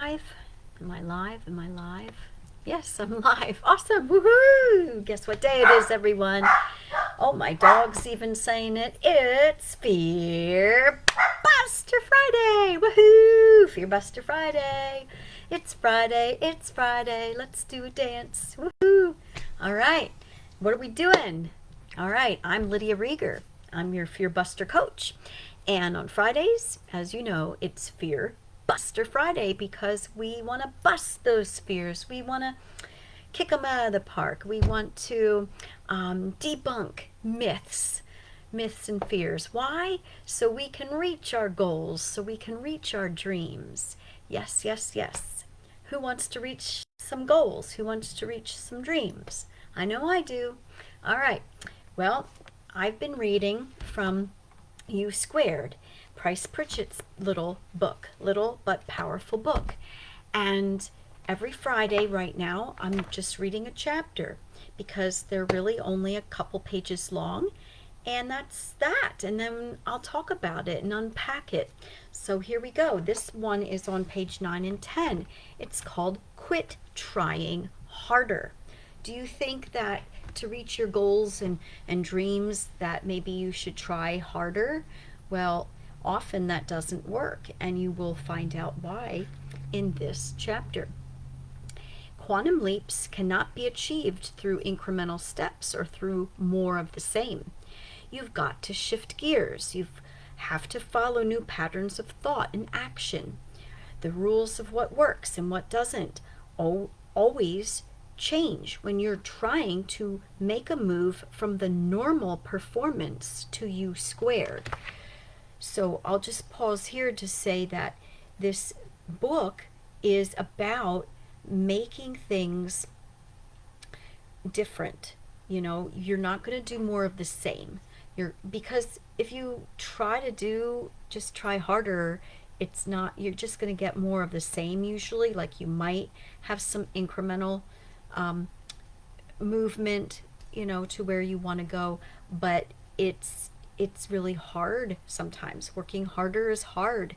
live? Am I live? Am I live? Yes, I'm live. Awesome. Woohoo! Guess what day it is, everyone? Oh, my dog's even saying it. It's Fear Buster Friday. Woohoo! Fear Buster Friday. It's Friday. It's Friday. Let's do a dance. Woohoo! All right. What are we doing? All right. I'm Lydia Rieger. I'm your Fear Buster coach. And on Fridays, as you know, it's Fear Buster Friday because we want to bust those fears. We want to kick them out of the park. We want to debunk myths and fears. Why? So we can reach our goals, so we can reach our dreams. Yes, yes, yes. Who wants to reach some goals? Who wants to reach some dreams? I know I do. All right. Well, I've been reading from U Squared, Price Pritchett's little book, little but powerful book. And every Friday right now, I'm just reading a chapter because they're really only a couple pages long. And that's that. And then I'll talk about it and unpack it. So here we go. This one is on page 9 and 10. It's called Quit Trying Harder. Do you think that to reach your goals and dreams that maybe you should try harder? Well, often that doesn't work, and you will find out why in this chapter. Quantum leaps cannot be achieved through incremental steps or through more of the same. You've got to shift gears. You have to follow new patterns of thought and action. The rules of what works and what doesn't always change when you're trying to make a move from the normal performance to U Squared. So I'll just pause here to say that this book is about making things different. You know, you're not going to do more of the same. Because if you try harder, it's not, you're just going to get more of the same usually. Like you might have some incremental movement, to where you want to go, but it's really hard sometimes. Working harder is hard,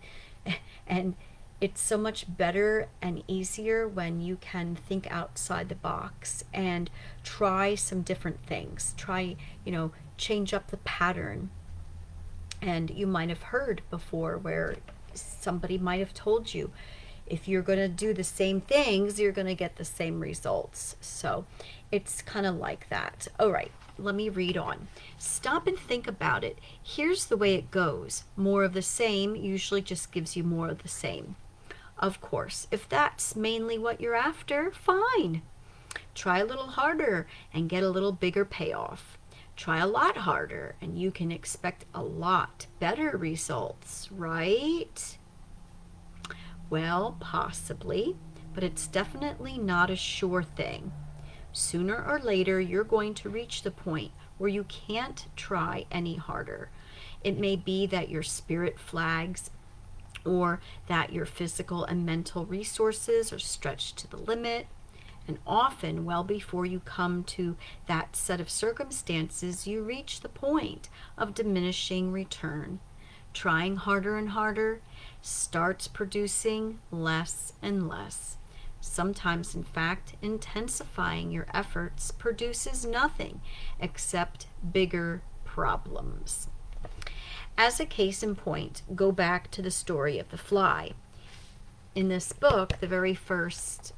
and it's so much better and easier when you can think outside the box and try some different things. Change up the pattern. And you might have heard before where somebody might have told you, if you're going to do the same things, you're going to get the same results. So it's kind of like that. All right, let me read on. Stop and think about it. Here's the way it goes. More of the same usually just gives you more of the same. Of course, if that's mainly what you're after, fine. Try a little harder and get a little bigger payoff. Try a lot harder and you can expect a lot better results, right? Well, possibly, but it's definitely not a sure thing. Sooner or later, you're going to reach the point where you can't try any harder. It may be that your spirit flags, or that your physical and mental resources are stretched to the limit. And often, well before you come to that set of circumstances, you reach the point of diminishing return. Trying harder and harder starts producing less and less. Sometimes, in fact, intensifying your efforts produces nothing except bigger problems. As a case in point, go back to the story of the fly. In this book, the very first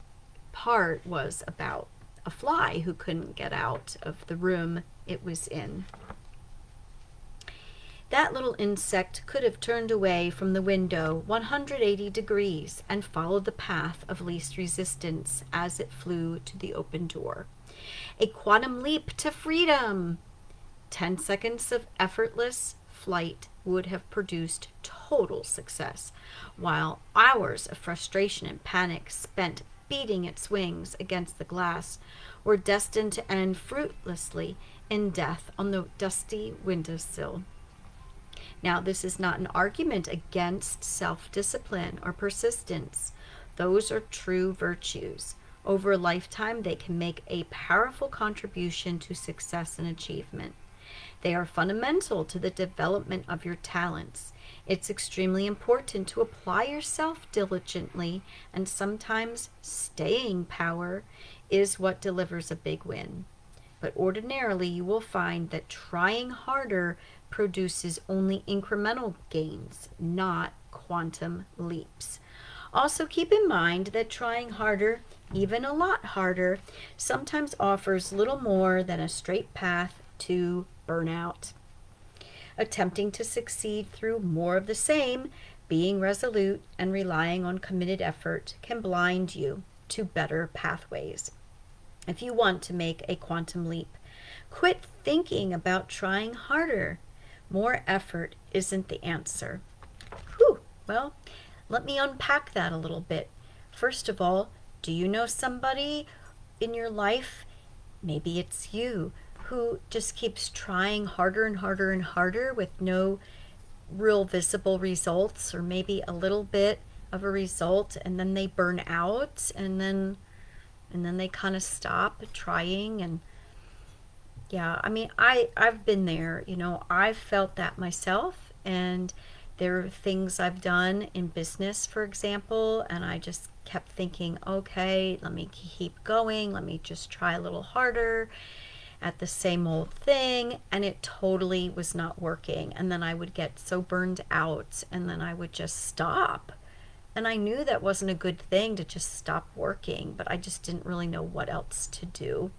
part was about a fly who couldn't get out of the room it was in. That little insect could have turned away from the window 180 degrees and followed the path of least resistance as it flew to the open door. A quantum leap to freedom! 10 seconds of effortless flight would have produced total success, while hours of frustration and panic spent beating its wings against the glass were destined to end fruitlessly in death on the dusty windowsill. Now, this is not an argument against self-discipline or persistence. Those are true virtues. Over a lifetime, they can make a powerful contribution to success and achievement. They are fundamental to the development of your talents. It's extremely important to apply yourself diligently, and sometimes staying power is what delivers a big win. But ordinarily, you will find that trying harder produces only incremental gains, not quantum leaps. Also, keep in mind that trying harder, even a lot harder, sometimes offers little more than a straight path to burnout. Attempting to succeed through more of the same, being resolute and relying on committed effort, can blind you to better pathways. If you want to make a quantum leap, quit thinking about trying harder. More effort isn't the answer. Whew, well, let me unpack that a little bit. First of all, do you know somebody in your life, maybe it's you, who just keeps trying harder and harder and harder with no real visible results, or maybe a little bit of a result, and then they burn out, and then they kind of stop trying? And yeah, I mean, I've been there, I've felt that myself. And there are things I've done in business, for example, and I just kept thinking, okay, let me keep going, let me just try a little harder at the same old thing, and it totally was not working. And then I would get so burned out, and then I would just stop. And I knew that wasn't a good thing, to just stop working, but I just didn't really know what else to do.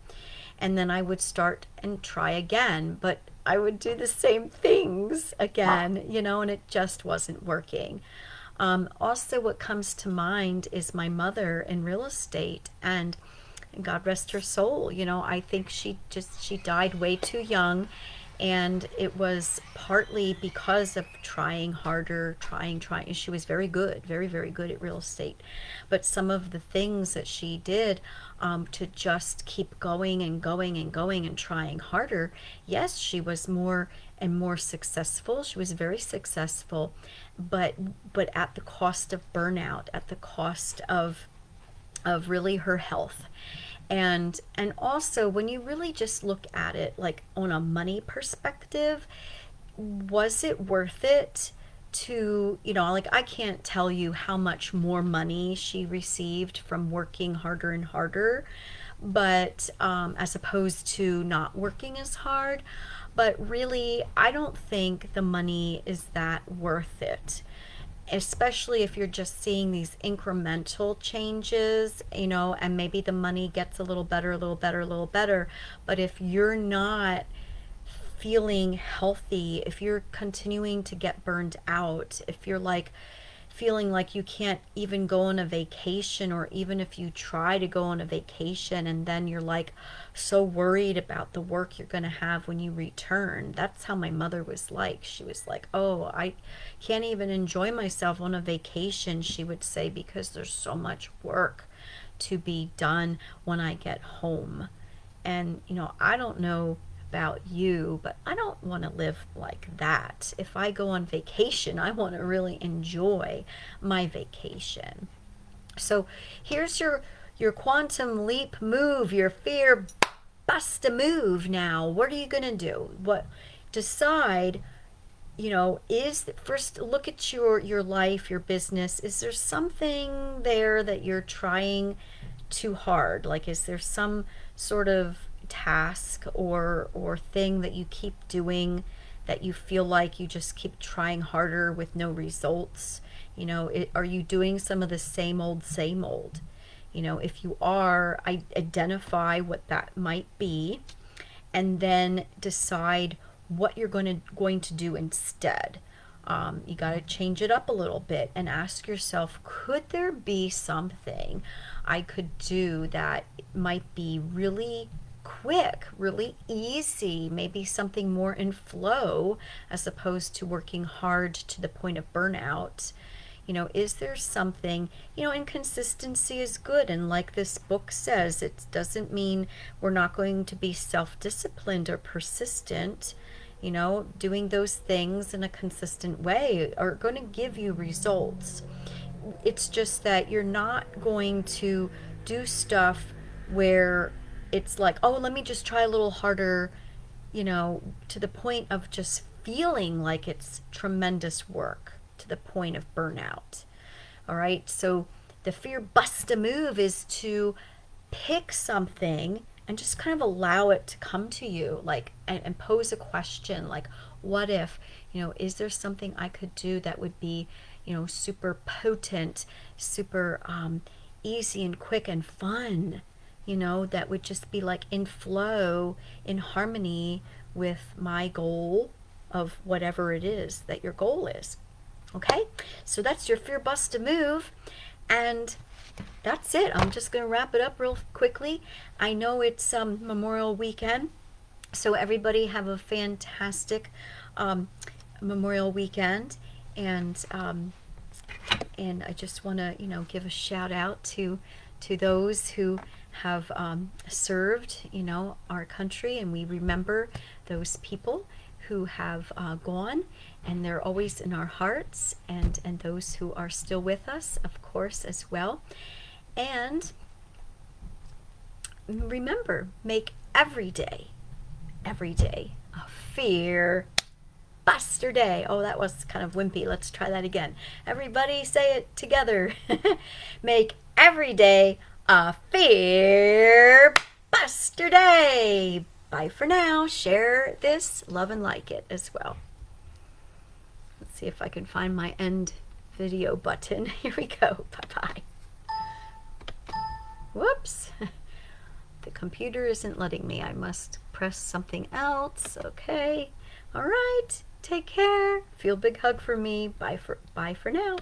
And then I would start and try again, but I would do the same things again, and it just wasn't working. Also, what comes to mind is my mother in real estate, and God rest her soul. I think she died way too young, and it was partly because of trying harder, trying. She was very good, very, very good at real estate. But some of the things that she did to just keep going and going and going and trying harder, yes, she was more and more successful. She was very successful, but at the cost of burnout, at the cost of really her health. And also, when you really just look at it like on a money perspective, was it worth it to, like, I can't tell you how much more money she received from working harder and harder, but as opposed to not working as hard. But really, I don't think the money is that worth it, especially if you're just seeing these incremental changes, and maybe the money gets a little better, a little better, a little better. But if you're not feeling healthy, if you're continuing to get burned out, if you're like feeling like you can't even go on a vacation, or even if you try to go on a vacation and then you're like so worried about the work you're going to have when you return. That's how my mother was like. She was like, oh, I can't even enjoy myself on a vacation, she would say, because there's so much work to be done when I get home. And I don't know about you, but I don't want to live like that. If I go on vacation, I want to really enjoy my vacation. So here's your quantum leap move, your fear bust a move. Now, what are you going to do? Decide, is first look at your life, your business. Is there something there that you're trying too hard? Like, is there some sort of task or thing that you keep doing that you feel like you just keep trying harder with no results? Are you doing some of the same old? If you are, identify what that might be, and then decide what you're going to do instead. You got to change it up a little bit and ask yourself, could there be something I could do that might be really quick, really easy, maybe something more in flow, as opposed to working hard to the point of burnout? Is there something, inconsistency is good. And like this book says, it doesn't mean we're not going to be self-disciplined or persistent. Doing those things in a consistent way are going to give you results. It's just that you're not going to do stuff where it's like, oh, let me just try a little harder you know, to the point of just feeling like it's tremendous work, to the point of burnout. All right, so the fear bust a move is to pick something and just kind of allow it to come to you, like, and pose a question like, what if, you know, is there something I could do that would be, you know, super potent, super easy and quick and fun, you know, that would just be like in flow, in harmony with my goal of whatever it is that your goal is. Okay, so that's your fear bust a move, and that's it. I'm just going to wrap it up real quickly. I know it's Memorial Weekend, so everybody have a fantastic Memorial Weekend, and I just want to, you know, give a shout out to those who have served, you know, our country, and we remember those people who have gone, and they're always in our hearts, and those who are still with us, of course, as well. And remember, make every day a fear buster day. Oh, that was kind of wimpy. Let's try that again. Everybody say it together. Make every day a fear buster day. Bye for now. Share this, love and like it as well. Let's see if I can find my end video button. Here we go. Bye-bye. Whoops. The computer isn't letting me. I must press something else. Okay. All right. Take care. Feel big hug for me. Bye for now.